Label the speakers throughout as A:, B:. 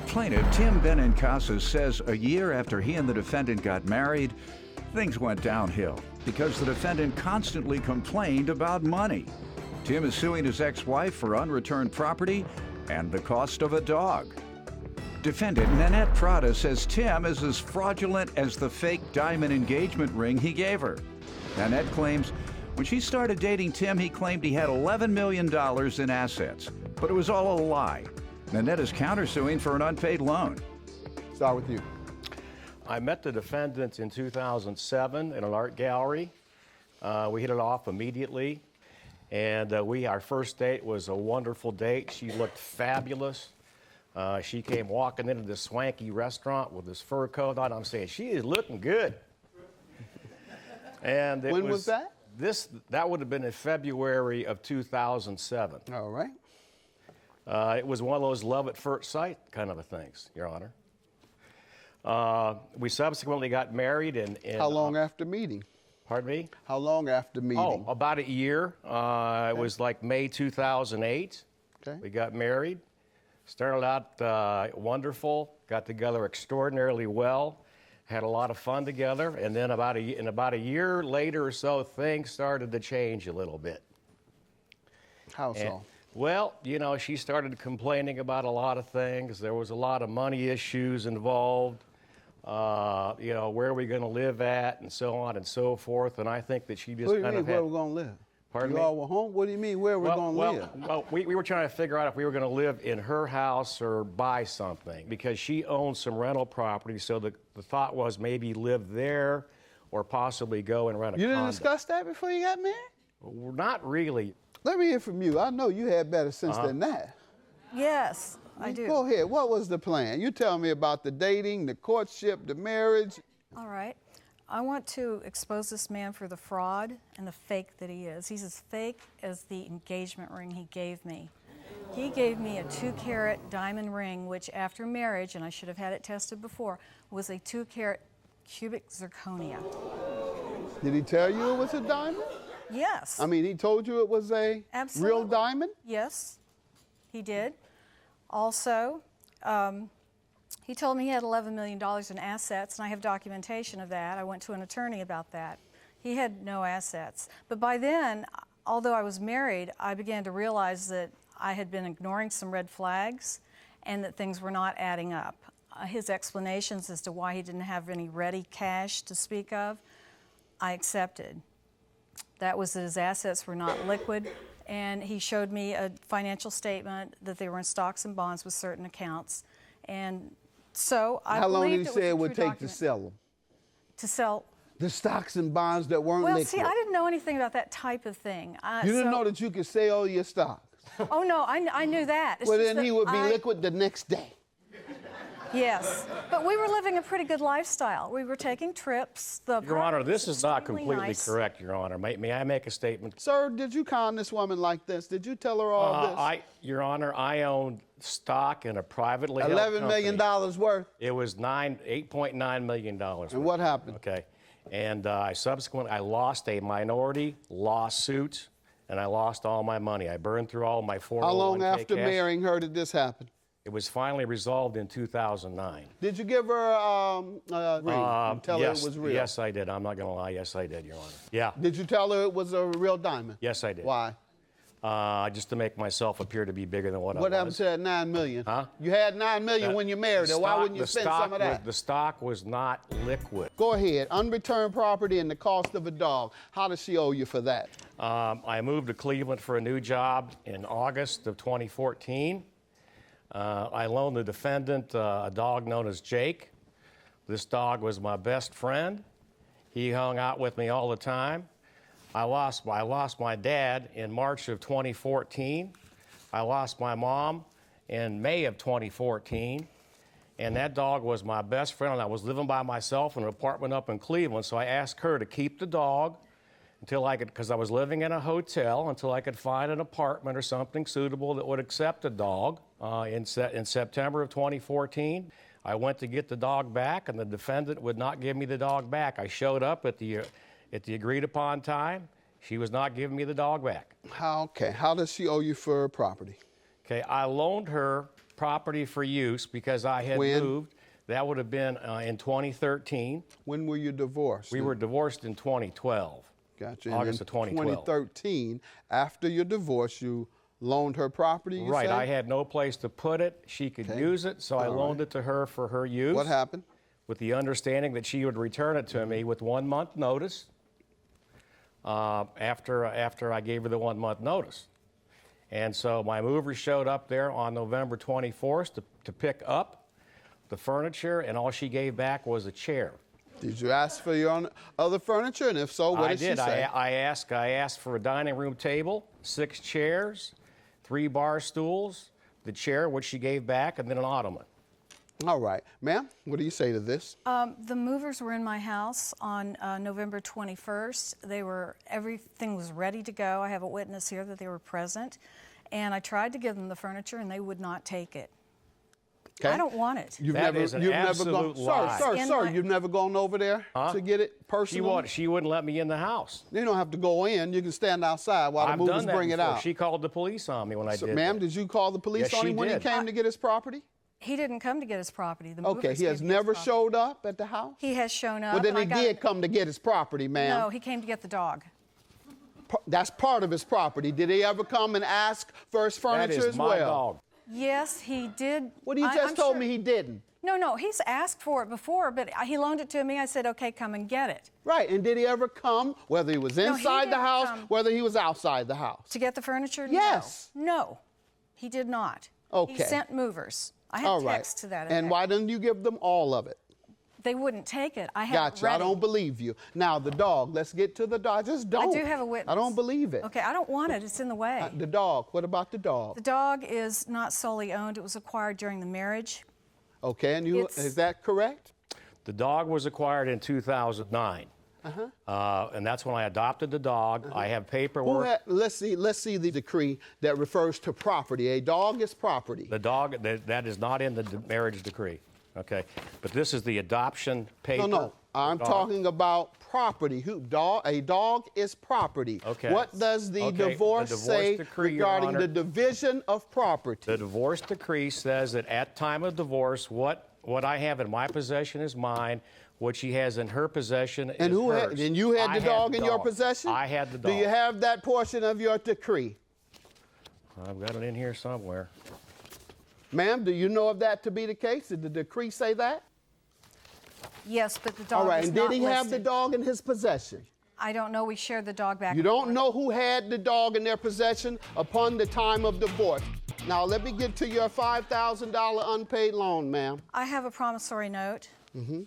A: Plaintiff Tim Benincasa says a year after he and the defendant got married, things went downhill because the defendant constantly complained about money. Tim is suing his ex-wife for unreturned property and the cost of a dog. Defendant Nanette Prada says Tim is as fraudulent as the fake diamond engagement ring he gave her. Nanette claims when she started dating Tim, he claimed he had $11 million in assets, but it was all a lie. Nanette is countersuing for an unpaid loan.
B: Start with you.
C: I met the defendant in 2007 in an art gallery. We hit it off immediately, and our first date was a wonderful date. She looked fabulous. She came walking into this swanky restaurant with this fur coat on. I'm saying, she is looking good. And
B: when was that?
C: That would have been in February of 2007.
B: All right.
C: It was one of those love at first sight kind of a things, Your Honor. We subsequently got married in
B: How long after meeting?
C: Pardon me?
B: How long after meeting?
C: Oh, about a year. It was like May 2008.
B: Okay.
C: We got married. Started out wonderful. Got together extraordinarily well. Had a lot of fun together. And then about a year later or so, things started to change a little bit.
B: How so?
C: Well, you know, she started complaining about a lot of things. There was a lot of money issues involved. You know, where are we going to live at, and so on and so forth. And I think that she just kind of had...
B: Where we're going to live?
C: Pardon me?
B: You all were home? What do you mean, where we're going to live?
C: Well, we were trying to figure out if we were going to live in her house or buy something, because she owned some rental property, so the thought was maybe live there or possibly go and rent a condo.
B: You didn't discuss that before you got married?
C: Well, not really.
B: Let me hear from you. I know you had better sense than that.
D: Yes, I do.
B: Go ahead. What was the plan? You tell me about the dating, the courtship, the marriage.
D: All right. I want to expose this man for the fraud and the fake that he is. He's as fake as the engagement ring he gave me. He gave me a 2-carat diamond ring, which after marriage, and I should have had it tested before, was a 2-carat cubic zirconia.
B: Did he tell you it was a diamond?
D: Yes.
B: I mean, he told you it was a real diamond?
D: Yes, he did. Also, he told me he had $11 million in assets, and I have documentation of that. I went to an attorney about that. He had no assets. But by then, although I was married, I began to realize that I had been ignoring some red flags and that things were not adding up. His explanations as to why he didn't have any ready cash to speak of, I accepted. That was that his assets were not liquid, and he showed me a financial statement that they were in stocks and bonds with certain accounts. And so I
B: How long did he
D: believed
B: say it would take
D: document.
B: to sell them?
D: To sell?
B: The stocks and bonds that weren't liquid.
D: Well, see, I didn't know anything about that type of thing.
B: You didn't know that you could sell your stocks?
D: Oh, no, I knew that. It's
B: Well,
D: just
B: then he
D: that
B: would be liquid the next day.
D: Yes, but we were living a pretty good lifestyle. We were taking trips.
C: Your Honor, this is not completely
D: nice.
C: correct, Your Honor. May I make a statement?
B: Sir, did you con this woman like this? Did you tell her all this?
C: Your Honor, I owned stock in a privately held company.
B: $11 million worth?
C: It was $8.9 million.
B: And what happened?
C: Okay. And I lost a minority lawsuit, and I lost all my money. I burned through all my 401k
B: How long after
C: cash.
B: marrying her did this happen?
C: It was finally resolved in 2009.
B: Did you give her a ring and tell her it was real?
C: Yes, I did. I'm not going to lie. Yes, I did, Your Honor. Yeah.
B: Did you tell her it was a real diamond?
C: Yes, I did.
B: Why?
C: Just to make myself appear to be bigger than what I was.
B: What happened to that $9 million?
C: Huh?
B: You had $9 million when you married her. Why wouldn't you spend some of that?
C: The stock was not liquid.
B: Go ahead. Unreturned property and the cost of a dog. How does she owe you for that?
C: I moved to Cleveland for a new job in August of 2014. I loaned the defendant a dog known as Jake. This dog was my best friend. He hung out with me all the time. I lost my dad in March of 2014. I lost my mom in May of 2014. And that dog was my best friend, and I was living by myself in an apartment up in Cleveland, so I asked her to keep the dog until I could, because I was living in a hotel, until I could find an apartment or something suitable that would accept a dog. In September of 2014, I went to get the dog back, and the defendant would not give me the dog back. I showed up at the agreed upon time. She was not giving me the dog back.
B: Okay. How does she owe you for property?
C: Okay, I loaned her property for use because I had
B: When?
C: moved. That would have been in 2013.
B: When were you divorced?
C: We were divorced in 2012.
B: Gotcha.
C: August of 2012.
B: 2013, after your divorce, you loaned her property, you
C: Right.
B: say?
C: I had no place to put it. She could use it, so I loaned it to her for her use.
B: What happened?
C: With the understanding that she would return it to me with 1 month notice after I gave her the 1 month notice. And so my movers showed up there on November 24th to pick up the furniture, and all she gave back was a chair.
B: Did you ask for your own other furniture? And if so, what did she say?
C: I asked for a dining room table, 6 chairs, 3 bar stools, the chair, which she gave back, and then an ottoman.
B: All right. Ma'am, what do you say to this?
D: The movers were in my house on November 21st. Everything was ready to go. I have a witness here that they were present. And I tried to give them the furniture, and they would not take it.
B: Okay.
D: I don't want it.
B: You've
C: That
B: never,
C: is an
B: you've never
C: absolute
B: gone,
C: lie.
B: Sir, you've never gone over there to get it personally?
C: She wouldn't let me in the house.
B: You don't have to go in. You can stand outside while the
C: I've
B: movers
C: done that
B: bring it
C: before.
B: out.
C: She called the police on me when I did
B: Ma'am,
C: that.
B: did you call the police
C: Yes,
B: on
C: she
B: him when he
C: did.
B: came to get his property?
D: He didn't come to get his property. The
B: Okay,
D: movers
B: he has
D: came to get his
B: never
D: property.
B: showed up at the house?
D: He has shown up.
B: Well, then
D: and
B: he did come to get his property, ma'am.
D: No, he came to get the dog.
B: That's part of his property. Did he ever come and ask for his furniture
C: That is
B: as
C: my
B: well?
C: dog.
D: Yes, he did.
B: Well, you just
D: I'm
B: told
D: sure-
B: me he didn't.
D: No, he's asked for it before, but he loaned it to me. I said, okay, come and get it.
B: Right, and did he ever come, whether he was
D: No, he
B: inside the
D: didn't
B: house,
D: come.
B: whether he was outside the house?
D: To get the furniture?
B: Yes.
D: No, he did not.
B: Okay.
D: He sent movers. I
B: All
D: had
B: right.
D: text to that
B: And
D: effect.
B: why didn't you give them all of it?
D: They wouldn't take it. I had
B: Gotcha.
D: it ready.
B: I don't believe you. Now, the dog, let's get to the dog. Just don't.
D: I do have a witness.
B: I don't believe it.
D: Okay, I don't want it. It's in the way.
B: The dog, what about the dog?
D: The dog is not solely owned. It was acquired during the marriage.
B: Okay, and
D: It's-
B: is that correct?
C: The dog was acquired in 2009. And that's when I adopted the dog. I have paperwork.
B: Let's see the decree that refers to property. A dog is property.
C: The dog, that is not in the marriage decree. Okay. But this is the adoption paper.
B: No. I'm
C: Dog.
B: talking about property. A dog is property.
C: Okay.
B: What does the
C: Okay, the
B: divorce
C: divorce
B: say
C: decree, Your
B: regarding
C: Honor.
B: the division of property?
C: The divorce decree says that at time of divorce, what I have in my possession is mine. What she has in her possession
B: And
C: is
B: who
C: hers.
B: and you had
C: I
B: the dog
C: the
B: in your
C: dog.
B: possession?
C: I had the dog.
B: Do you have that portion of your decree?
C: I've got it in here somewhere.
B: Ma'am, do you know of that to be the case? Did the decree say that?
D: Yes, but the dog
B: All right,
D: is
B: and
D: not
B: did he have the
D: listed.
B: dog in his possession?
D: I don't know. We shared the dog back
B: You
D: and
B: don't
D: forth.
B: know who had the dog in their possession upon the time of divorce. Now, let me get to your $5,000 unpaid loan, ma'am.
D: I have a promissory note. Mm-hmm.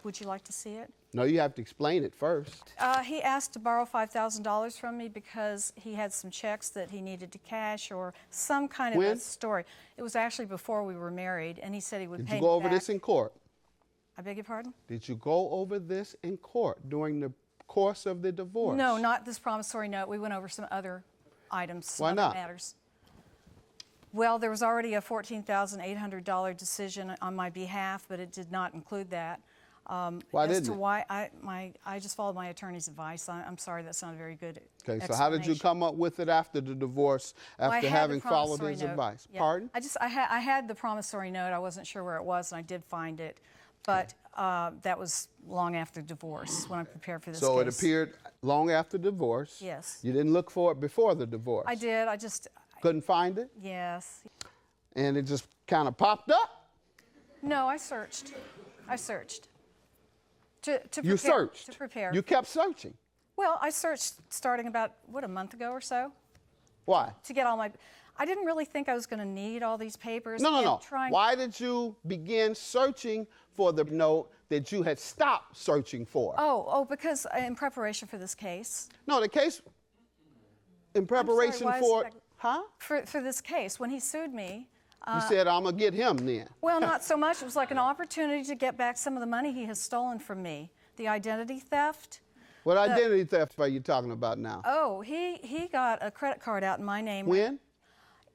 D: Would you like to see it?
B: No, you have to explain it first.
D: He asked to borrow $5,000 from me because he had some checks that he needed to cash or some kind of
B: When?
D: a story. It was actually before we were married, and he said he would
B: Did
D: pay
B: you
D: me
B: go over
D: back.
B: this in court?
D: I beg your pardon?
B: Did you go over this in court during the course of the divorce?
D: No, not this promissory note. We went over some other items, some
B: Why
D: other
B: not?
D: matters. Well, there was already a $14,800 decision on my behalf, but it did not include that.
B: Why
D: as
B: didn't
D: to
B: it?
D: why I just followed my attorney's advice. I'm sorry, that's not a very good
B: Okay, so how did you
D: explanation.
B: come up with it after the divorce,
D: Well, I
B: after
D: had the
B: having followed
D: promissory
B: his
D: note.
B: advice?
D: Yeah.
B: Pardon?
D: I had the promissory note. I wasn't sure where it was, and I did find it. But that was long after divorce when I prepared for this
B: So
D: case.
B: it appeared long after divorce.
D: Yes.
B: You didn't look for it before the divorce.
D: I did. I just,
B: Couldn't find it,
D: yes.
B: and it just kind of popped up.
D: No, I searched. I searched. To
B: You
D: prepare,
B: searched.
D: To prepare.
B: You kept searching.
D: Well, I searched starting about, a month ago or so
B: Why?
D: to get all my, I didn't really think I was going to need all these papers.
B: No.
D: and trying-
B: Why did you begin searching for the note that you had stopped searching for?
D: Oh, because in preparation for this case.
B: No, the case in preparation
D: why is
B: for,
D: that-
B: huh?
D: For this case, when he sued me,
B: You said, I'm going to get him then.
D: well, not so much. It was like an opportunity to get back some of the money he has stolen from me. The identity theft.
B: What identity theft are you talking about now?
D: Oh, he got a credit card out in my name.
B: When?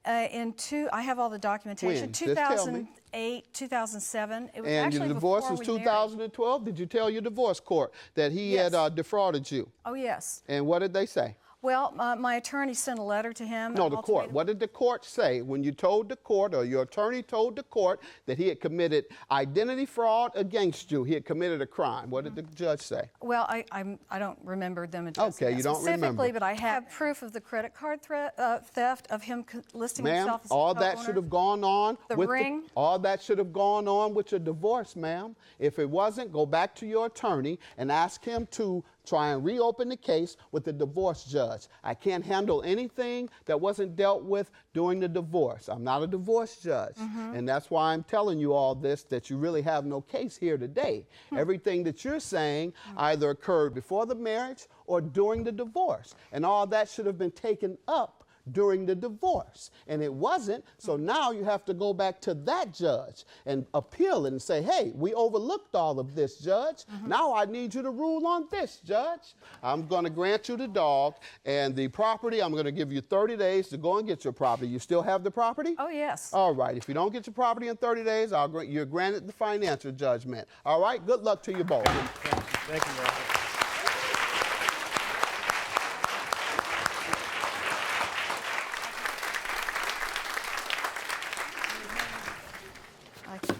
D: I have all the documentation.
B: When? Just tell me.
D: 2008, 2007. It was
B: And
D: actually
B: your divorce
D: before
B: was
D: we married.
B: 2012? Did you tell your divorce court that he
D: Yes.
B: had defrauded you?
D: Oh, yes.
B: And what did they say?
D: Well, my attorney sent a letter to him.
B: No, the court. What did the court say when you told the court, or your attorney told the court, that he had committed identity fraud against you? He had committed a crime. What did the judge say?
D: Well, I don't remember them addressing
B: Okay, you don't
D: specifically,
B: remember.
D: but I have proof of the credit card theft, of him listing
B: Ma'am,
D: himself as a
B: all that
D: co-owner.
B: should have gone on.
D: The
B: with
D: ring.
B: All that should have gone on with your divorce, ma'am. If it wasn't, go back to your attorney and ask him to try and reopen the case with the divorce judge. I can't handle anything that wasn't dealt with during the divorce. I'm not a divorce judge. And that's why I'm telling you all this, that you really have no case here today. Everything that you're saying either occurred before the marriage or during the divorce. And all that should have been taken up during the divorce, and it wasn't. So now you have to go back to that judge and appeal and say, hey, we overlooked all of this, judge. Now I need you to rule on this, judge. I'm going to grant you the dog and the property. I'm going to give you 30 days to go and get your property. You still have the property?
D: Oh, yes.
B: All right. If you don't get your property in 30 days, you're granted the financial judgment. All right. Good luck to you both.
C: Thank you, Your Honor.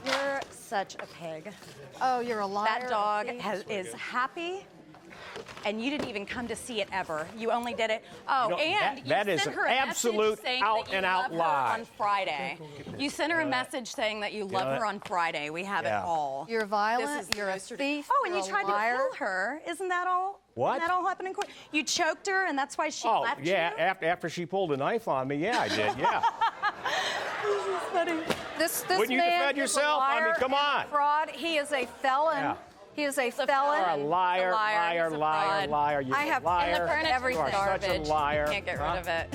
E: You're such a pig.
D: Oh, you're a liar.
E: That dog is happy, and you didn't even come to see it ever. You only did it. Oh,
C: You know,
E: and
C: that
E: you
C: is
E: sent
C: an
E: her a
C: absolute
E: message saying
C: out
E: that you
C: and out
E: love her
C: lie.
E: on Friday. You sent her a message saying that you love her on Friday. We have it all.
D: You're violent.
E: This is
D: You're a
E: yesterday.
D: thief.
E: Oh, and
D: you're
E: you
D: a
E: tried
D: liar.
E: to kill her. Isn't that all?
C: What?
E: Didn't that all happen in court? You choked her, and that's why she
C: Oh,
E: left
C: yeah,
E: you?
C: after she pulled a knife on me, yeah, I did, yeah.
D: This
C: Wouldn't you
D: man
C: defend
D: is
C: yourself?
D: a
C: I mean,
D: liar
C: come
D: and a
C: on.
D: fraud. He is a felon.
C: Yeah.
D: He is a
C: You're a
D: felon.
C: liar,
E: He's a
C: liar,
E: fraud.
C: liar, liar. You're
D: I
C: a
D: have-
C: liar.
E: And the furniture's
C: You are such a
E: garbage.
C: liar.
E: You can't get rid of it.